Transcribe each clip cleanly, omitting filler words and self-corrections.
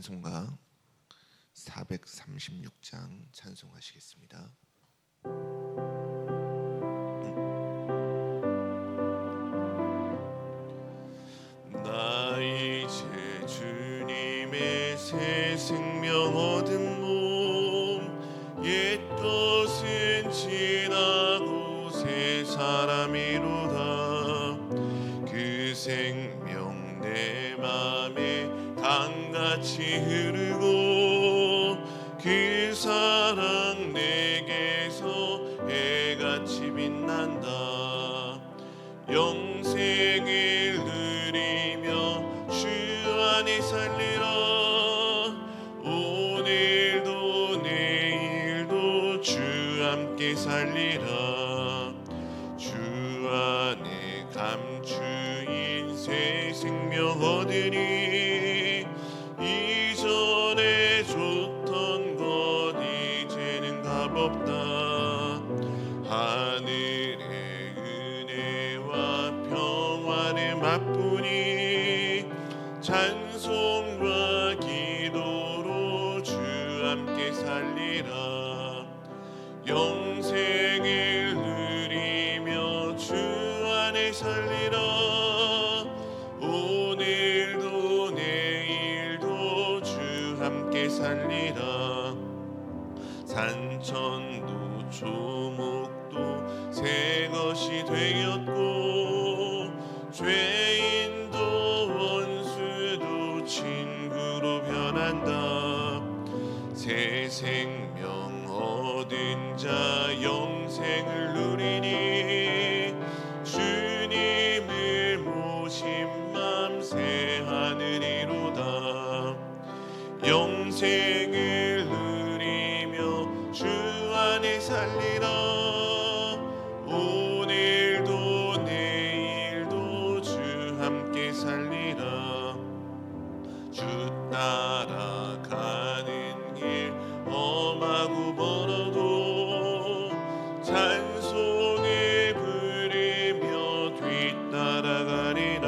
찬송가 436장 찬송하시겠습니다. 나 이제 주님의 새 생명 얻은 몸, 옛 것은 지나고 새 사람이로다. 그 생명 내 맘에 강같이 흐르고, 그 사랑 내게서 해같이 빛난다. 영생을 누리며 주 안에 살리라. 오늘도 내일도 주 함께 살리라. 주 안에 감추인 새 생명 얻으니, 이전에 줬던 것 이제는 값없다. 하늘의 은혜와 평화를 맛보니, 찬송과 기도로 주 함께 살리라. 영생을 누리며 주 안에 살리라. 오늘도 내일도 주 함께 살리라. 산천도 조목도 새 것이 되었고, 죄인도 원수도 친구로 변한다. 새 생명 얻은 자 영생을 누리니, 주님을 모신 맘 새 하늘이로다. 영생을 누리며 주 안에 살리라. 오늘도 내일도 주 함께 살리라. 주 따라가는 길 험하고 멀어도, 찬송을 부르며 뒤따라가리라.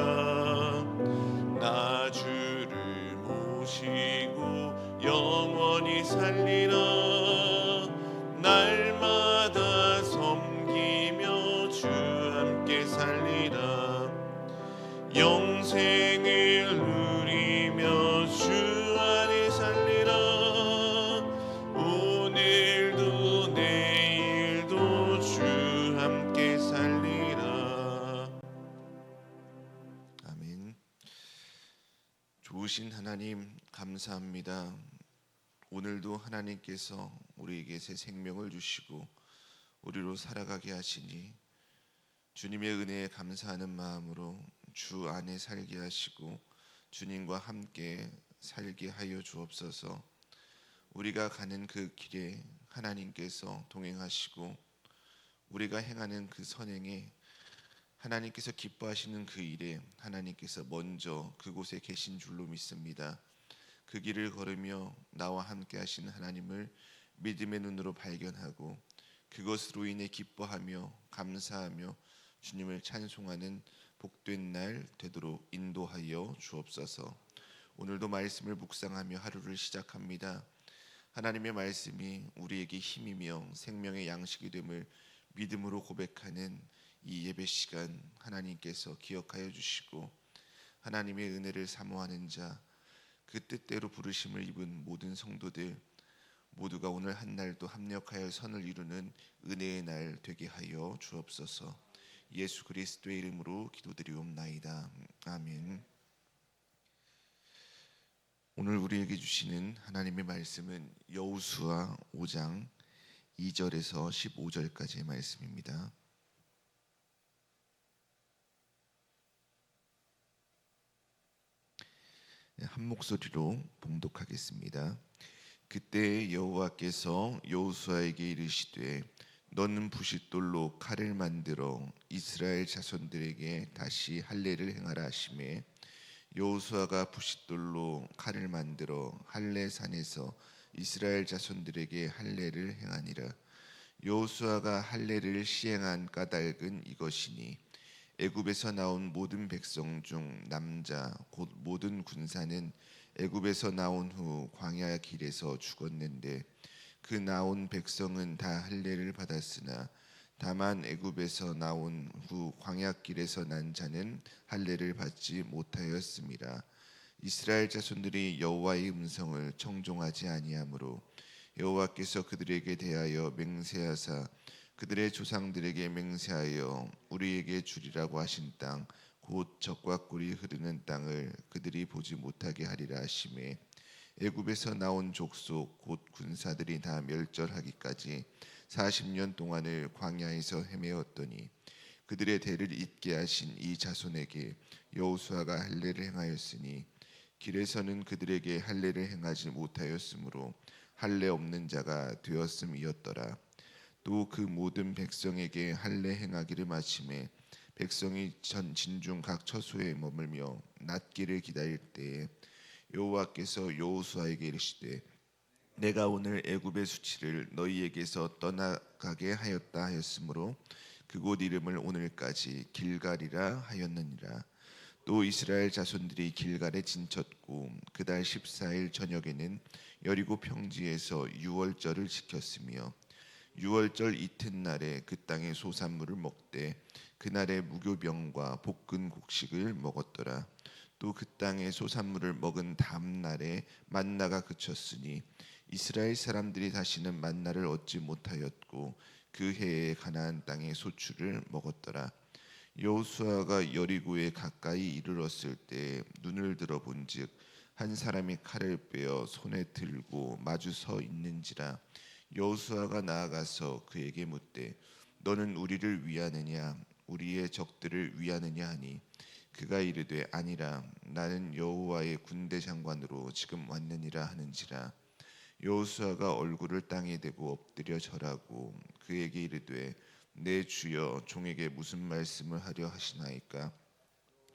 나 주를 모시고 영원히 살리라. 날마다 섬기며 주 함께 살리라. 영생을 누리며 주 안에 살리라. 오늘도 내일도 주 함께 살리라. 아멘. 좋으신 하나님 감사합니다. 오늘도 하나님께서 우리에게 새 생명을 주시고 우리로 살아가게 하시니, 주님의 은혜에 감사하는 마음으로 주 안에 살게 하시고 주님과 함께 살게 하여 주옵소서. 우리가 가는 그 길에 하나님께서 동행하시고, 우리가 행하는 그 선행에 하나님께서 기뻐하시는 그 일에 하나님께서 먼저 그곳에 계신 줄로 믿습니다. 그 길을 걸으며 나와 함께 하시는 하나님을 믿음의 눈으로 발견하고, 그것으로 인해 기뻐하며 감사하며 주님을 찬송하는 복된 날 되도록 인도하여 주옵소서. 오늘도 말씀을 묵상하며 하루를 시작합니다. 하나님의 말씀이 우리에게 힘이며 생명의 양식이 됨을 믿음으로 고백하는 이 예배 시간 하나님께서 기억하여 주시고, 하나님의 은혜를 사모하는 자, 그 뜻대로 부르심을 입은 모든 성도들 모두가 오늘 한 날도 합력하여 선을 이루는 은혜의 날 되게 하여 주옵소서. 예수 그리스도의 이름으로 기도드리옵나이다. 아멘. 오늘 우리에게 주시는 하나님의 말씀은 여호수아 5장 2절에서 15절까지의 말씀입니다. 한 목소리로 봉독하겠습니다. 그때 여호와께서 여호수아에게 이르시되, 너는 부싯돌로 칼을 만들어 이스라엘 자손들에게 다시 할례를 행하라 하시매, 여호수아가 부싯돌로 칼을 만들어 할례 산에서 이스라엘 자손들에게 할례를 행하니라. 여호수아가 할례를 시행한 까닭은 이것이니, 애굽에서 나온 모든 백성 중 남자 곧 모든 군사는 애굽에서 나온 후 광야 길에서 죽었는데 그 나온 백성은 다 할례를 받았으나 다만 애굽에서 나온 후 광야길에서 난 자는 할례를 받지 못하였음이라. 이스라엘 자손들이 여호와의 음성을 청종하지 아니하므로 여호와께서 그들에게 대하여 맹세하사 그들의 조상들에게 맹세하여 우리에게 주리라고 하신 땅 곧 젖과 꿀이 흐르는 땅을 그들이 보지 못하게 하리라 하시매 애굽에서 나온 족속 곧 군사들이 다 멸절하기까지 40년 동안을 광야에서 헤매었더니 그들의 대를 잇게 하신 이 자손에게 여호수아가 할례를 행하였으니 길에서는 그들에게 할례를 행하지 못하였으므로 할례 없는 자가 되었음이었더라. 또 그 모든 백성에게 할례 행하기를 마침에 백성이 전 진중 각 처소에 머물며 낫기를 기다릴 때에 여호와께서 여호수아에게 이르시되 내가 오늘 애굽의 수치를 너희에게서 떠나가게 하였다 하였으므로 그곳 이름을 오늘까지 길갈이라 하였느니라. 또 이스라엘 자손들이 길갈에 진쳤고 그달 14일 저녁에는 여리고 평지에서 유월절을 지켰으며 유월절 이튿날에 그 땅의 소산물을 먹되 그날에 무교병과 볶은 곡식을 먹었더라. 또 그 땅의 소산물을 먹은 다음 날에 만나가 그쳤으니 이스라엘 사람들이 다시는 만나를 얻지 못하였고 그 해에 가나안 땅의 소출을 먹었더라. 여호수아가 여리고에 가까이 이르렀을 때 눈을 들어 본즉 한 사람이 칼을 빼어 손에 들고 마주 서 있는지라. 여호수아가 나아가서 그에게 묻되 너는 우리를 위하느냐 우리의 적들을 위하느냐 하니 그가 이르되 아니라 나는 여호와의 군대 장관으로 지금 왔느니라 하는지라. 여호수아가 얼굴을 땅에 대고 엎드려 절하고 그에게 이르되 내 주여 종에게 무슨 말씀을 하려 하시나이까.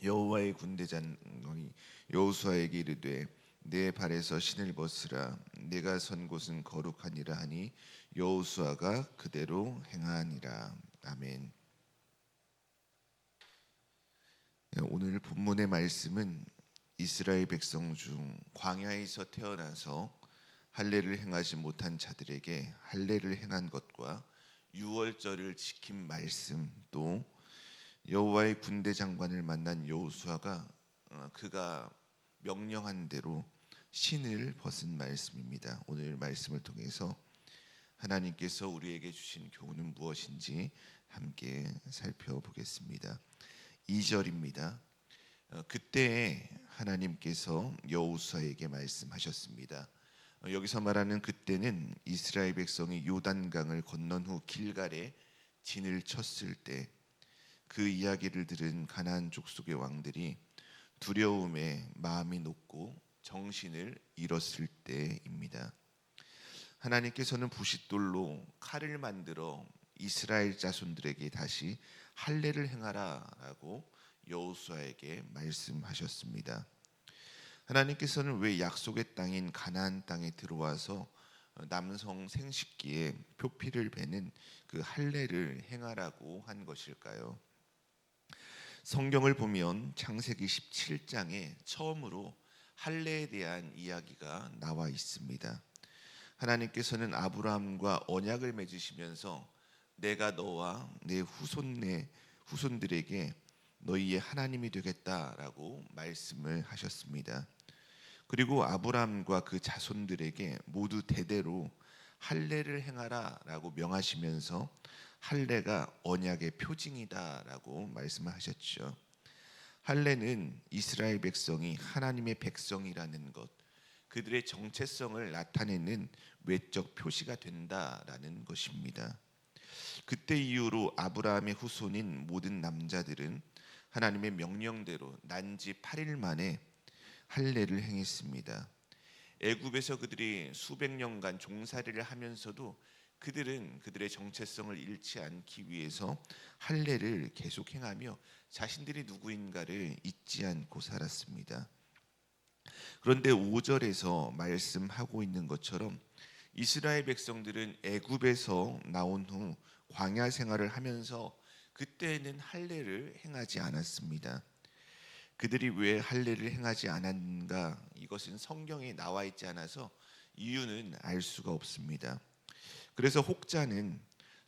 여호와의 군대 장관이 여호수아에게 이르되 내 발에서 신을 벗으라 내가 선 곳은 거룩하니라 하니 여호수아가 그대로 행하니라. 아멘. 오늘 본문의 말씀은 이스라엘 백성 중 광야에서 태어나서 할례를 행하지 못한 자들에게 할례를 행한 것과 유월절을 지킨 말씀, 또 여호와의 군대 장관을 만난 여호수아가 그가 명령한 대로 신을 벗은 말씀입니다. 오늘 말씀을 통해서 하나님께서 우리에게 주신 교훈은 무엇인지 함께 살펴보겠습니다. 2절입니다. 그때 하나님께서 여호수아에게 말씀하셨습니다. 여기서 말하는 그때는 이스라엘 백성이 요단강을 건넌 후 길갈에 진을 쳤을 때 그 이야기를 들은 가나안 족속의 왕들이 두려움에 마음이 녹고 정신을 잃었을 때입니다. 하나님께서는 부싯돌로 칼을 만들어 이스라엘 자손들에게 다시 할례를 행하라라고 여호수아에게 말씀하셨습니다. 하나님께서는 왜 약속의 땅인 가나안 땅에 들어와서 남성 생식기에 표피를 베는 그 할례를 행하라고 한 것일까요? 성경을 보면 창세기 17장에 처음으로 할례에 대한 이야기가 나와 있습니다. 하나님께서는 아브라함과 언약을 맺으시면서 내가 너와 내 후손들에게 너희의 하나님이 되겠다라고 말씀을 하셨습니다. 그리고 아브라함과 그 자손들에게 모두 대대로 할례를 행하라라고 명하시면서 할례가 언약의 표징이다라고 말씀하셨죠. 할례는 이스라엘 백성이 하나님의 백성이라는 것, 그들의 정체성을 나타내는 외적 표시가 된다라는 것입니다. 그때 이후로 아브라함의 후손인 모든 남자들은 하나님의 명령대로 난지 8일 만에 할례를 행했습니다. 애굽에서 그들이 수백 년간 종살이를 하면서도 그들은 그들의 정체성을 잃지 않기 위해서 할례를 계속 행하며 자신들이 누구인가를 잊지 않고 살았습니다. 그런데 5절에서 말씀하고 있는 것처럼 이스라엘 백성들은 애굽에서 나온 후 광야 생활을 하면서 그때는 할례를 행하지 않았습니다. 그들이 왜 할례를 행하지 않았는가? 이것은 성경에 나와 있지 않아서 이유는 알 수가 없습니다. 그래서 혹자는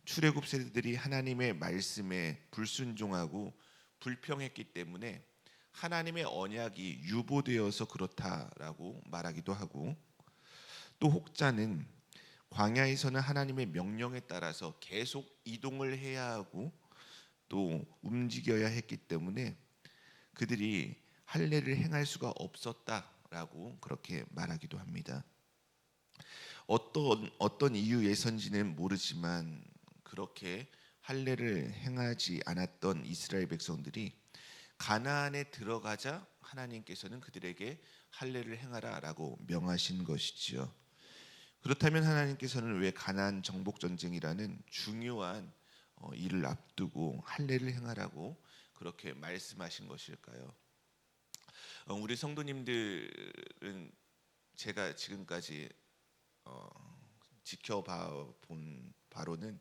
출애굽 세대들이 하나님의 말씀에 불순종하고 불평했기 때문에 하나님의 언약이 유보되어서 그렇다라고 말하기도 하고, 또 혹자는 광야에서는 하나님의 명령에 따라서 계속 이동을 해야 하고 또 움직여야 했기 때문에 그들이 할례를 행할 수가 없었다라고 그렇게 말하기도 합니다. 어떤 이유에선지는 모르지만 그렇게 할례를 행하지 않았던 이스라엘 백성들이 가나안에 들어가자 하나님께서는 그들에게 할례를 행하라라고 명하신 것이지요. 그렇다면 하나님께서는 왜 가나안 정복 전쟁이라는 중요한 일을 앞두고 할례를 행하라고 그렇게 말씀하신 것일까요? 우리 성도님들은 제가 지금까지 지켜봐 본 바로는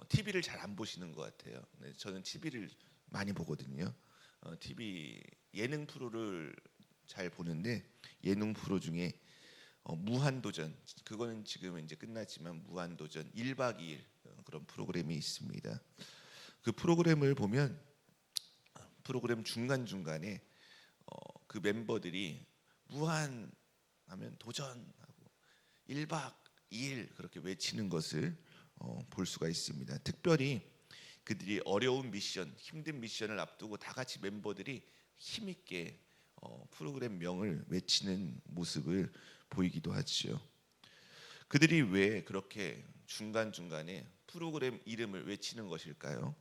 TV를 잘 안 보시는 것 같아요. 네, 저는 TV를 많이 보거든요. TV 예능 프로를 잘 보는데 예능 프로 중에 무한도전, 그거는 지금 이제 끝났지만 무한도전 1박 2일 그런 프로그램이 있습니다. 그 프로그램을 보면 프로그램 중간중간에 그 멤버들이 무한 하면 도전하고 1박 2일 그렇게 외치는 것을 볼 수가 있습니다. 특별히 그들이 어려운 미션, 힘든 미션을 앞두고 다 같이 멤버들이 힘있게 프로그램 명을 외치는 모습을 보이기도 하지요. 그들이 왜 그렇게 중간중간에 프로그램 이름을 외치는 것일까요?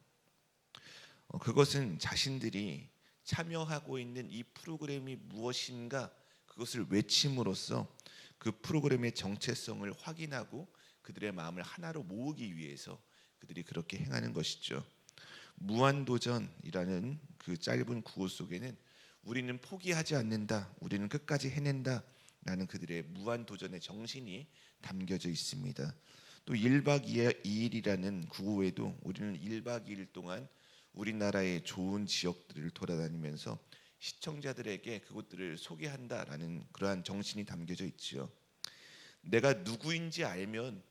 그것은 자신들이 참여하고 있는 이 프로그램이 무엇인가 그것을 외침으로써 그 프로그램의 정체성을 확인하고 그들의 마음을 하나로 모으기 위해서 그들이 그렇게 행하는 것이죠. 무한도전이라는 그 짧은 구호 속에는 우리는 포기하지 않는다, 우리는 끝까지 해낸다 라는 그들의 무한도전의 정신이 담겨져 있습니다. 또 1박 2일이라는 구호에도 우리는 1박 2일 동안 우리나라의 좋은 지역들을 돌아다니면서 시청자들에게 그곳들을 소개한다라는 그러한 정신이 담겨져 있지요. 내가 누구인지 알면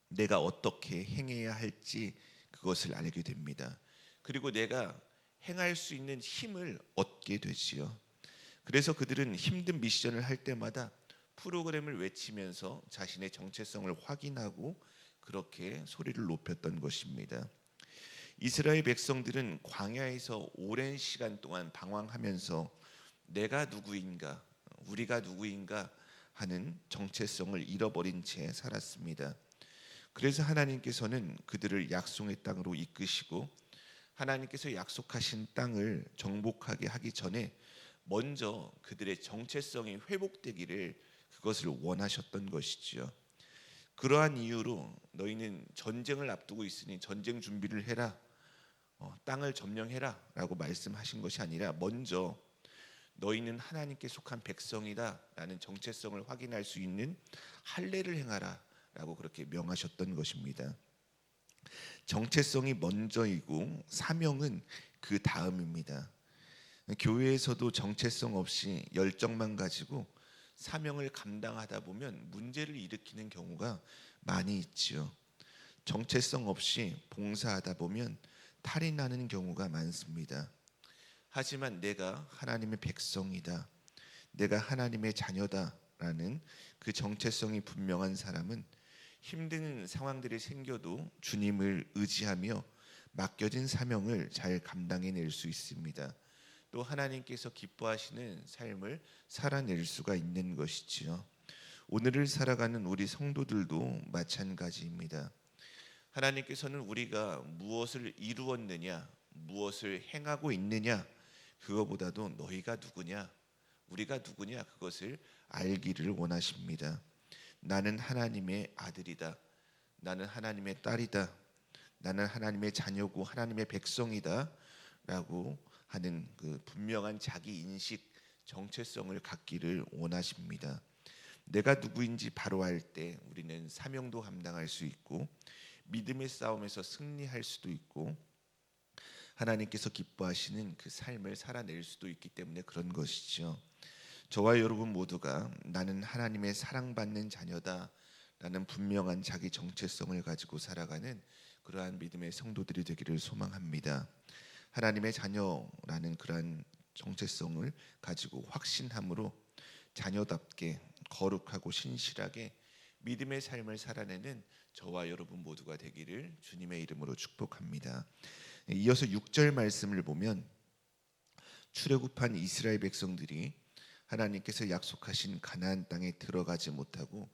내가 어떻게 행해야 할지 그것을 알게 됩니다. 그리고 내가 행할 수 있는 힘을 얻게 되지요. 그래서 그들은 힘든 미션을 할 때마다 프로그램을 외치면서 자신의 정체성을 확인하고 그렇게 소리를 높였던 것입니다. 이스라엘 백성들은 광야에서 오랜 시간 동안 방황하면서 내가 누구인가, 우리가 누구인가 하는 정체성을 잃어버린 채 살았습니다. 그래서 하나님께서는 그들을 약속의 땅으로 이끄시고 하나님께서 약속하신 땅을 정복하게 하기 전에 먼저 그들의 정체성이 회복되기를 그것을 원하셨던 것이지요. 그러한 이유로 너희는 전쟁을 앞두고 있으니 전쟁 준비를 해라, 땅을 점령해라 라고 말씀하신 것이 아니라 먼저 너희는 하나님께 속한 백성이다 라는 정체성을 확인할 수 있는 할례를 행하라 라고 그렇게 명하셨던 것입니다. 정체성이 먼저이고 사명은 그 다음입니다. 교회에서도 정체성 없이 열정만 가지고 사명을 감당하다 보면 문제를 일으키는 경우가 많이 있지요. 정체성 없이 봉사하다 보면 탈이 나는 경우가 많습니다. 하지만 내가 하나님의 백성이다, 내가 하나님의 자녀다라는 그 정체성이 분명한 사람은 힘든 상황들이 생겨도 주님을 의지하며 맡겨진 사명을 잘 감당해낼 수 있습니다. 또 하나님께서 기뻐하시는 삶을 살아낼 수가 있는 것이지요. 오늘을 살아가는 우리 성도들도 마찬가지입니다. 하나님께서는 우리가 무엇을 이루었느냐, 무엇을 행하고 있느냐, 그거보다도 너희가 누구냐, 우리가 누구냐 그것을 알기를 원하십니다. 나는 하나님의 아들이다, 나는 하나님의 딸이다, 나는 하나님의 자녀고 하나님의 백성이다 라고 하는 그 분명한 자기 인식, 정체성을 갖기를 원하십니다. 내가 누구인지 바로 알 때 우리는 사명도 감당할 수 있고 믿음의 싸움에서 승리할 수도 있고 하나님께서 기뻐하시는 그 삶을 살아낼 수도 있기 때문에 그런 것이죠. 저와 여러분 모두가 나는 하나님의 사랑받는 자녀다 라는 분명한 자기 정체성을 가지고 살아가는 그러한 믿음의 성도들이 되기를 소망합니다. 하나님의 자녀라는 그러한 정체성을 가지고 확신함으로 자녀답게 거룩하고 신실하게 믿음의 삶을 살아내는 저와 여러분 모두가 되기를 주님의 이름으로 축복합니다. 이어서 6절 말씀을 보면 출애굽한 이스라엘 백성들이 하나님께서 약속하신 가나안 땅에 들어가지 못하고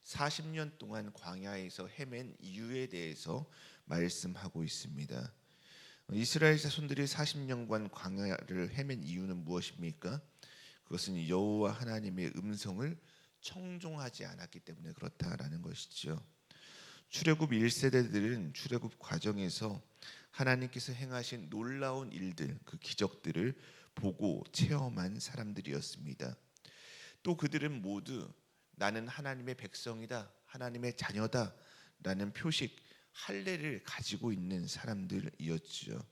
40년 동안 광야에서 헤맨 이유에 대해서 말씀하고 있습니다. 이스라엘 자손들이 40년간 광야를 헤맨 이유는 무엇입니까? 그것은 여호와 하나님의 음성을 청종하지 않았기 때문에 그렇다라는 것이죠. 출애굽 1세대들은 출애굽 과정에서 하나님께서 행하신 놀라운 일들, 그 기적들을 보고 체험한 사람들이었습니다. 또 그들은 모두 나는 하나님의 백성이다, 하나님의 자녀다 라는 표식, 할례를 가지고 있는 사람들이었죠.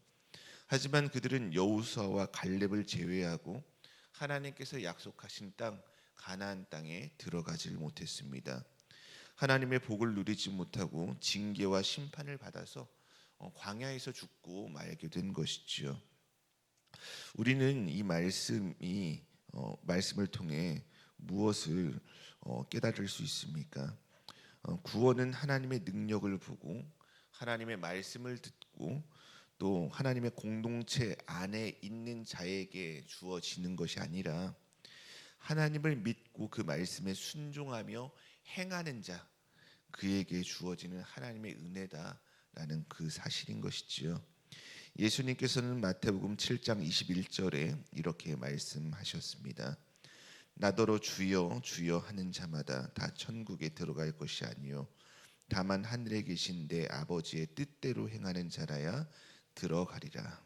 하지만 그들은 여호수아와 갈렙을 제외하고 하나님께서 약속하신 땅 가나안 땅에 들어가질 못했습니다. 하나님의 복을 누리지 못하고 징계와 심판을 받아서 광야에서 죽고 말게 된 것이지요. 우리는 이 말씀을 통해 무엇을 깨달을 수 있습니까? 구원은 하나님의 능력을 보고 하나님의 말씀을 듣고 또 하나님의 공동체 안에 있는 자에게 주어지는 것이 아니라 하나님을 믿고 그 말씀에 순종하며 행하는 자, 그에게 주어지는 하나님의 은혜다라는 그 사실인 것이지요. 예수님께서는 마태복음 7장 21절에 이렇게 말씀하셨습니다. 나더러 주여 주여 하는 자마다 다 천국에 들어갈 것이 아니요 다만 하늘에 계신 내 아버지의 뜻대로 행하는 자라야 들어가리라.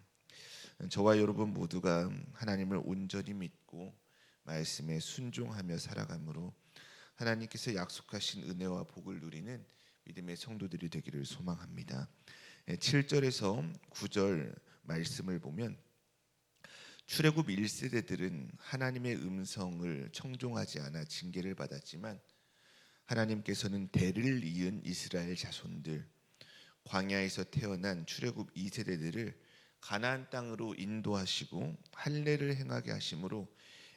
저와 여러분 모두가 하나님을 온전히 믿고 말씀에 순종하며 살아가므로 하나님께서 약속하신 은혜와 복을 누리는 믿음의 성도들이 되기를 소망합니다. 7절에서 9절 말씀을 보면 출애굽 1세대들은 하나님의 음성을 청종하지 않아 징계를 받았지만 하나님께서는 대를 이은 이스라엘 자손들, 광야에서 태어난 출애굽 2세대들을 가나안 땅으로 인도하시고 할례를 행하게 하심으로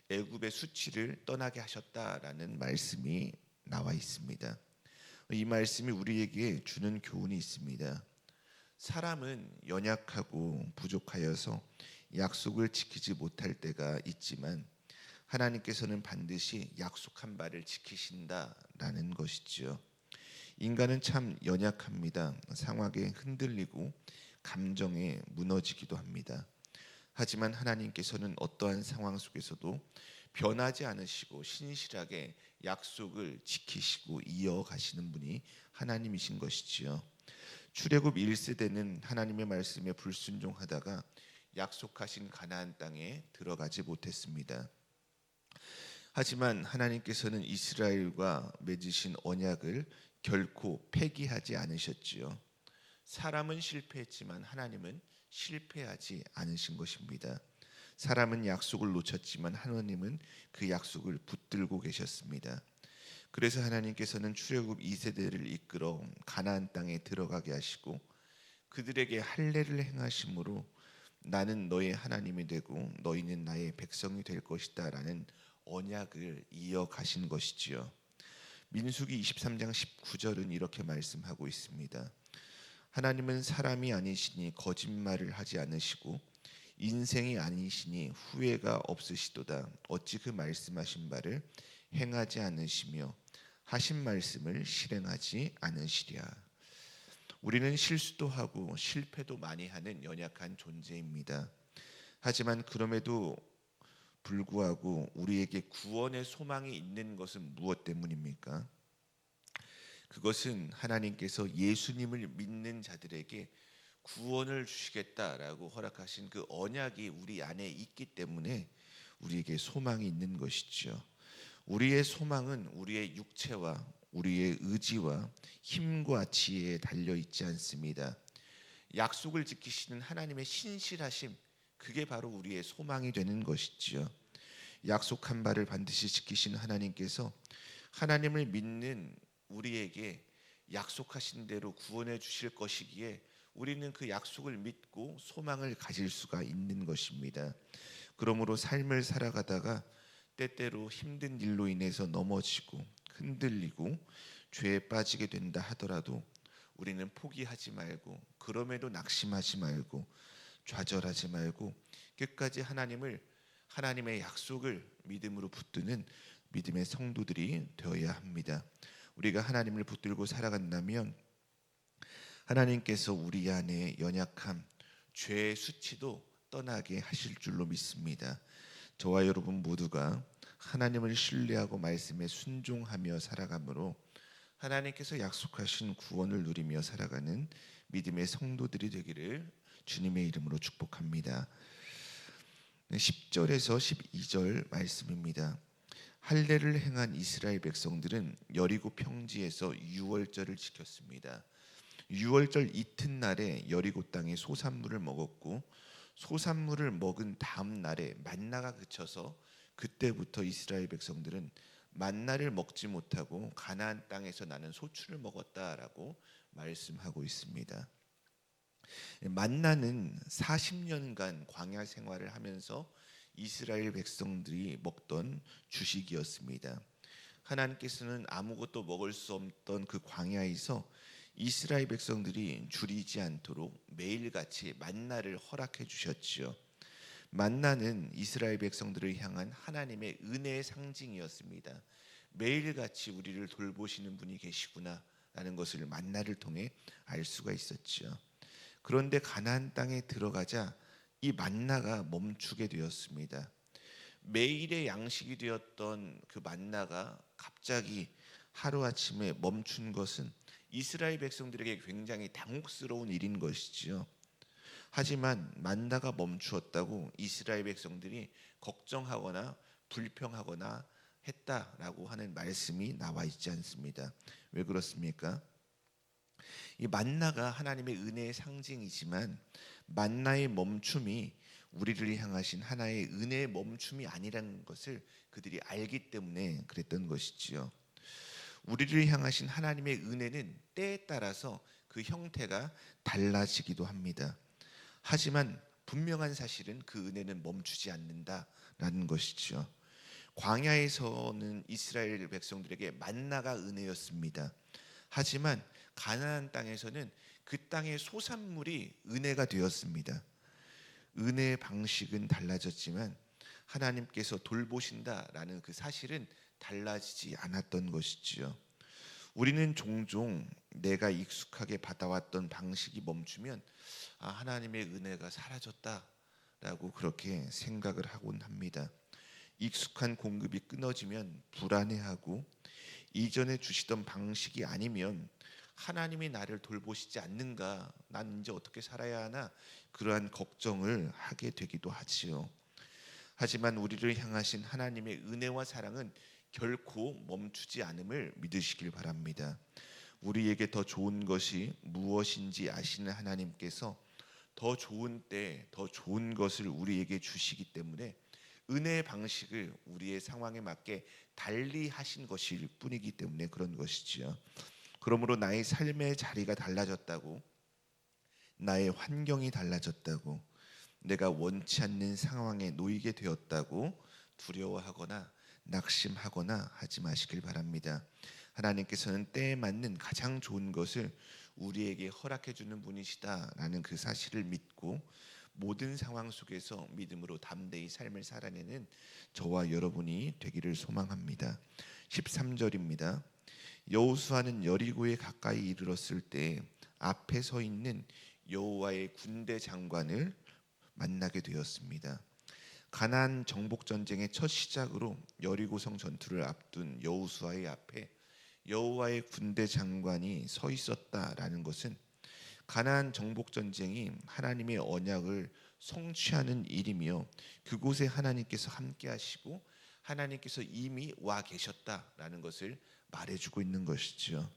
애굽의 수치를 떠나게 하셨다라는 말씀이 나와 있습니다. 이 말씀이 우리에게 주는 교훈이 있습니다. 사람은 연약하고 부족하여서 약속을 지키지 못할 때가 있지만 하나님께서는 반드시 약속한 바를 지키신다라는 것이지요. 인간은 참 연약합니다. 상황에 흔들리고 감정에 무너지기도 합니다. 하지만 하나님께서는 어떠한 상황 속에서도 변하지 않으시고 신실하게 약속을 지키시고 이어가시는 분이 하나님이신 것이지요. 출애굽 1세대는 하나님의 말씀에 불순종하다가 약속하신 가나안 땅에 들어가지 못했습니다. 하지만 하나님께서는 이스라엘과 맺으신 언약을 결코 폐기하지 않으셨지요. 사람은 실패했지만 하나님은 실패하지 않으신 것입니다. 사람은 약속을 놓쳤지만 하나님은 그 약속을 붙들고 계셨습니다. 그래서 하나님께서는 출애굽 2세대를 이끌어 가나안 땅에 들어가게 하시고 그들에게 할례를 행하심으로 나는 너의 하나님이 되고 너희는 나의 백성이 될 것이다 라는 언약을 이어가신 것이지요. 민수기 23장 19절은 이렇게 말씀하고 있습니다. 하나님은 사람이 아니시니 거짓말을 하지 않으시고 인생이 아니시니 후회가 없으시도다. 어찌 그 말씀하신 바를 행하지 않으시며 하신 말씀을 실행하지 않으시랴. 우리는 실수도 하고 실패도 많이 하는 연약한 존재입니다. 하지만 그럼에도 불구하고 우리에게 구원의 소망이 있는 것은 무엇 때문입니까? 그것은 하나님께서 예수님을 믿는 자들에게 구원을 주시겠다라고 허락하신 그 언약이 우리 안에 있기 때문에 우리에게 소망이 있는 것이죠. 우리의 소망은 우리의 육체와 우리의 의지와 힘과 지혜에 달려 있지 않습니다. 약속을 지키시는 하나님의 신실하심, 그게 바로 우리의 소망이 되는 것이지요. 약속한 바를 반드시 지키시는 하나님께서 하나님을 믿는 우리에게 약속하신 대로 구원해 주실 것이기에 우리는 그 약속을 믿고 소망을 가질 수가 있는 것입니다. 그러므로 삶을 살아가다가 때때로 힘든 일로 인해서 넘어지고 흔들리고 죄에 빠지게 된다 하더라도 우리는 포기하지 말고, 그럼에도 낙심하지 말고, 좌절하지 말고 끝까지 하나님의 약속을 믿음으로 붙드는 믿음의 성도들이 되어야 합니다. 우리가 하나님을 붙들고 살아간다면 하나님께서 우리 안에 연약함, 죄의 수치도 떠나게 하실 줄로 믿습니다. 저와 여러분 모두가 하나님을 신뢰하고 말씀에 순종하며 살아가므로 하나님께서 약속하신 구원을 누리며 살아가는 믿음의 성도들이 되기를 주님의 이름으로 축복합니다. 10절에서 12절 말씀입니다. 할례를 행한 이스라엘 백성들은 여리고 평지에서 유월절을 지켰습니다. 유월절 이튿날에 여리고 땅에 소산물을 먹었고, 소산물을 먹은 다음 날에 만나가 그쳐서 그때부터 이스라엘 백성들은 만나를 먹지 못하고 가나안 땅에서 나는 소출을 먹었다라고 말씀하고 있습니다. 만나는 40년간 광야 생활을 하면서 이스라엘 백성들이 먹던 주식이었습니다. 하나님께서는 아무것도 먹을 수 없던 그 광야에서 이스라엘 백성들이 줄이지 않도록 매일같이 만나를 허락해 주셨지요. 만나는 이스라엘 백성들을 향한 하나님의 은혜의 상징이었습니다. 매일같이 우리를 돌보시는 분이 계시구나 라는 것을 만나를 통해 알 수가 있었지요. 그런데 가나안 땅에 들어가자 이 만나가 멈추게 되었습니다. 매일의 양식이 되었던 그 만나가 갑자기 하루아침에 멈춘 것은 이스라엘 백성들에게 굉장히 당혹스러운 일인 것이지요. 하지만 만나가 멈추었다고 이스라엘 백성들이 걱정하거나 불평하거나 했다라고 하는 말씀이 나와 있지 않습니다. 왜 그렇습니까? 이 만나가 하나님의 은혜의 상징이지만 만나의 멈춤이 우리를 향하신 하나의 은혜의 멈춤이 아니라는 것을 그들이 알기 때문에 그랬던 것이지요. 우리를 향하신 하나님의 은혜는 때에 따라서 그 형태가 달라지기도 합니다. 하지만 분명한 사실은 그 은혜는 멈추지 않는다라는 것이죠. 광야에서는 이스라엘 백성들에게 만나가 은혜였습니다. 하지만 가나안 땅에서는 그 땅의 소산물이 은혜가 되었습니다. 은혜의 방식은 달라졌지만 하나님께서 돌보신다라는 그 사실은 달라지지 않았던 것이지요. 우리는 종종 내가 익숙하게 받아왔던 방식이 멈추면 하나님의 은혜가 사라졌다라고 그렇게 생각을 하곤 합니다. 익숙한 공급이 끊어지면 불안해하고 이전에 주시던 방식이 아니면 하나님이 나를 돌보시지 않는가, 난 이제 어떻게 살아야 하나, 그러한 걱정을 하게 되기도 하지요. 하지만 우리를 향하신 하나님의 은혜와 사랑은 결코 멈추지 않음을 믿으시길 바랍니다. 우리에게 더 좋은 것이 무엇인지 아시는 하나님께서 더 좋은 때 더 좋은 것을 우리에게 주시기 때문에 은혜의 방식을 우리의 상황에 맞게 달리 하신 것일 뿐이기 때문에 그런 것이지요. 그러므로 나의 삶의 자리가 달라졌다고, 나의 환경이 달라졌다고, 내가 원치 않는 상황에 놓이게 되었다고 두려워하거나 낙심하거나 하지 마시길 바랍니다. 하나님께서는 때에 맞는 가장 좋은 것을 우리에게 허락해 주는 분이시다라는 그 사실을 믿고 모든 상황 속에서 믿음으로 담대히 삶을 살아내는 저와 여러분이 되기를 소망합니다. 13절입니다. 여호수아는 여리고에 가까이 이르렀을 때 앞에 서 있는 여호와의 군대 장관을 만나게 되었습니다. 가나안 정복 전쟁의 첫 시작으로 여리고성 전투를 앞둔 여호수아의 앞에 여호와의 군대 장관이 서 있었다라는 것은 가나안 정복 전쟁이 하나님의 언약을 성취하는 일이며 그곳에 하나님께서 함께 하시고 하나님께서 이미 와 계셨다라는 것을 말해주고 있는 것이지요.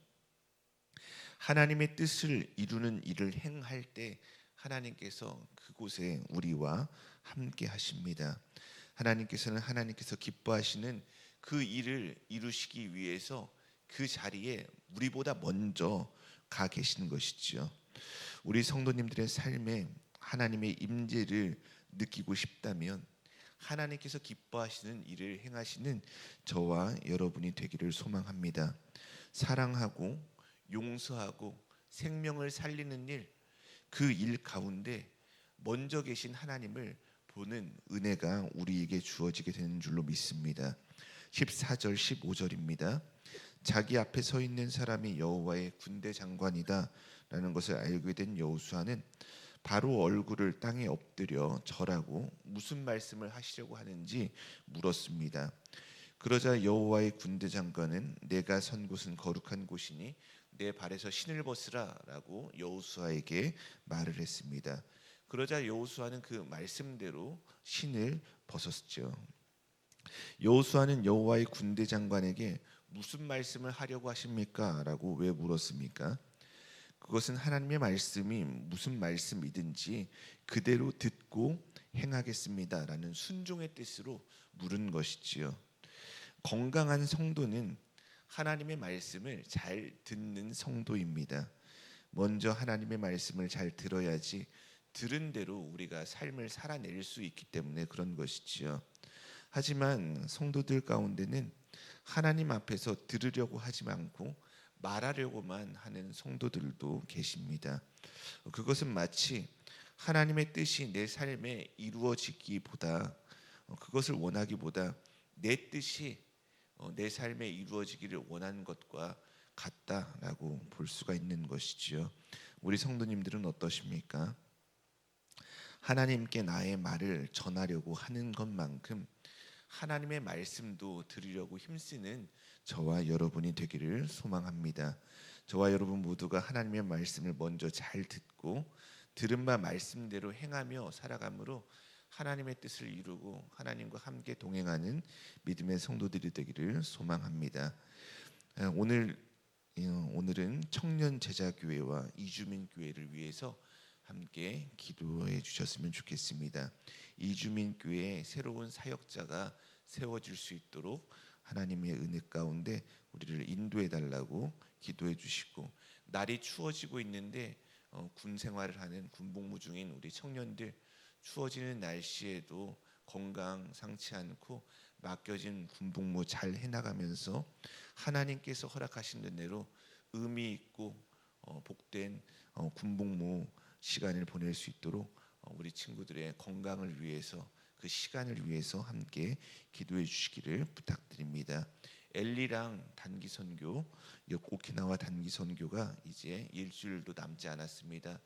하나님의 뜻을 이루는 일을 행할 때 하나님께서 그곳에 우리와 함께 하십니다. 하나님께서 기뻐하시는 그 일을 이루시기 위해서 그 자리에 우리보다 먼저 가 계시는 것이지요. 우리 성도님들의 삶에 하나님의 임재를 느끼고 싶다면 하나님께서 기뻐하시는 일을 행하시는 저와 여러분이 되기를 소망합니다. 사랑하고 용서하고 생명을 살리는 일, 그 일 가운데 먼저 계신 하나님을 보는 은혜가 우리에게 주어지게 되는 줄로 믿습니다. 14절 15절입니다. 자기 앞에 서 있는 사람이 여호와의 군대 장관이다 라는 것을 알게 된 여호수아는 바로 얼굴을 땅에 엎드려 절하고 무슨 말씀을 하시려고 하는지 물었습니다. 그러자 여호와의 군대 장관은 내가 선 곳은 거룩한 곳이니 내 발에서 신을 벗으라 라고 여호수아에게 말을 했습니다. 그러자 여호수아는 그 말씀대로 신을 벗었죠. 여호수아는 여호와의 군대 장관에게 무슨 말씀을 하려고 하십니까? 라고 왜 물었습니까? 그것은 하나님의 말씀이 무슨 말씀이든지 그대로 듣고 행하겠습니다 라는 순종의 뜻으로 물은 것이지요. 건강한 성도는 하나님의 말씀을 잘 듣는 성도입니다. 먼저 하나님의 말씀을 잘 들어야지 들은 대로 우리가 삶을 살아낼 수 있기 때문에 그런 것이지요. 하지만 성도들 가운데는 하나님 앞에서 들으려고 하지 않고 말하려고만 하는 성도들도 계십니다. 그것은 마치 하나님의 뜻이 내 삶에 이루어지기보다 그것을 원하기보다 내 뜻이 내 삶에 이루어지기를 원하는 것과 같다라고 볼 수가 있는 것이지요. 우리 성도님들은 어떠십니까? 하나님께 나의 말을 전하려고 하는 것만큼 하나님의 말씀도 들으려고 힘쓰는 저와 여러분이 되기를 소망합니다. 저와 여러분 모두가 하나님의 말씀을 먼저 잘 듣고 들은 바 말씀대로 행하며 살아감으로 하나님의 뜻을 이루고 하나님과 함께 동행하는 믿음의 성도들이 되기를 소망합니다. 오늘은 청년 제자교회와 이주민 교회를 위해서 함께 기도해 주셨으면 좋겠습니다. 이주민 교회에 새로운 사역자가 세워질 수 있도록 하나님의 은혜 가운데 우리를 인도해 달라고 기도해 주시고, 날이 추워지고 있는데 군 생활을 하는 군복무 중인 우리 청년들, 추워지는 날씨에도 건강 상치 않고 맡겨진 군복무 잘 해나가면서 하나님께서 허락하신 은혜로 의미 있고 복된 군복무 시간을 보낼 수 있도록 우리 친구들의 건강을 위해서, 그 시간을 위해서 함께 기도해 주시기를 부탁드립니다. 엘리랑 단기 선교, 오키나와 단기 선교가 이제 일주일도 남지 않았습니다.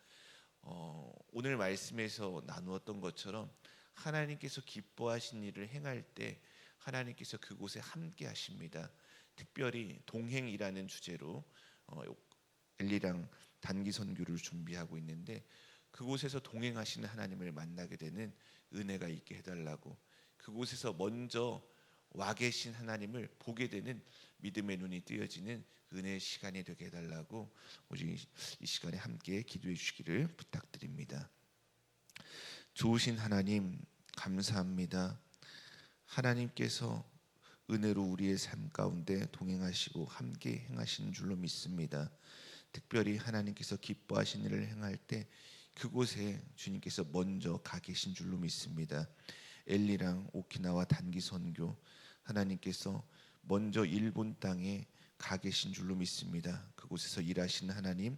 오늘 말씀에서 나누었던 것처럼 하나님께서 기뻐하신 일을 행할 때 하나님께서 그곳에 함께 하십니다. 특별히 동행이라는 주제로 엘리랑 단기 선교를 준비하고 있는데, 그곳에서 동행하시는 하나님을 만나게 되는 은혜가 있게 해달라고, 그곳에서 먼저 와 계신 하나님을 보게 되는 믿음의 눈이 뜨여지는 은혜의 시간이 되게 해달라고 우리 이 시간에 함께 기도해 주시기를 부탁드립니다. 좋으신 하나님, 감사합니다. 하나님께서 은혜로 우리의 삶 가운데 동행하시고 함께 행하시는 줄로 믿습니다. 특별히 하나님께서 기뻐하신 일을 행할 때 그곳에 주님께서 먼저 가 계신 줄로 믿습니다. 엘리랑 오키나와 단기 선교, 하나님께서 먼저 일본 땅에 가 계신 줄로 믿습니다. 그곳에서 일하시는 하나님,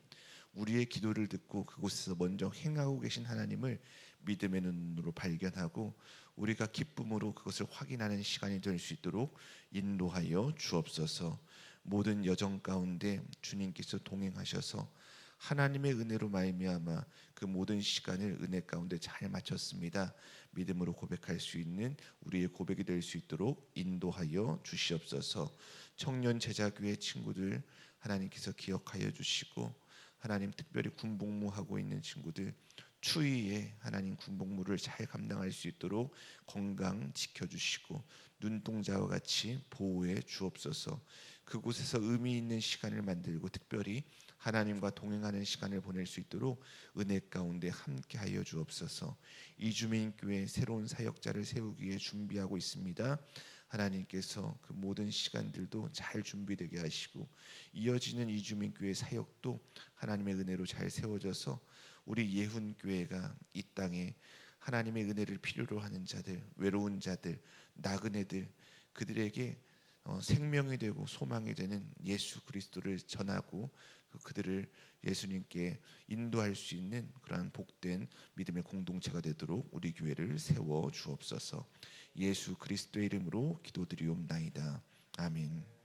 우리의 기도를 듣고 그곳에서 먼저 행하고 계신 하나님을 믿음의 눈으로 발견하고 우리가 기쁨으로 그것을 확인하는 시간이 될 수 있도록 인도하여 주옵소서. 모든 여정 가운데 주님께서 동행하셔서 하나님의 은혜로 말미암아 그 모든 시간을 은혜 가운데 잘 마쳤습니다. 믿음으로 고백할 수 있는 우리의 고백이 될 수 있도록 인도하여 주시옵소서. 청년 제자교회 친구들 하나님께서 기억하여 주시고, 하나님 특별히 군복무하고 있는 친구들 추위에 하나님 군복무를 잘 감당할 수 있도록 건강 지켜주시고 눈동자와 같이 보호해 주옵소서. 그곳에서 의미 있는 시간을 만들고 특별히 하나님과 동행하는 시간을 보낼 수 있도록 은혜 가운데 함께하여 주옵소서. 이주민교회 새로운 사역자를 세우기 위해 준비하고 있습니다. 하나님께서 그 모든 시간들도 잘 준비되게 하시고 이어지는 이주민교회 사역도 하나님의 은혜로 잘 세워져서 우리 예훈교회가 이 땅에 하나님의 은혜를 필요로 하는 자들, 외로운 자들, 나그네들, 그들에게 생명이 되고 소망이 되는 예수 그리스도를 전하고 그들을 예수님께 인도할 수 있는 그러한 복된 믿음의 공동체가 되도록 우리 교회를 세워 주옵소서. 예수 그리스도의 이름으로 기도드리옵나이다. 아멘.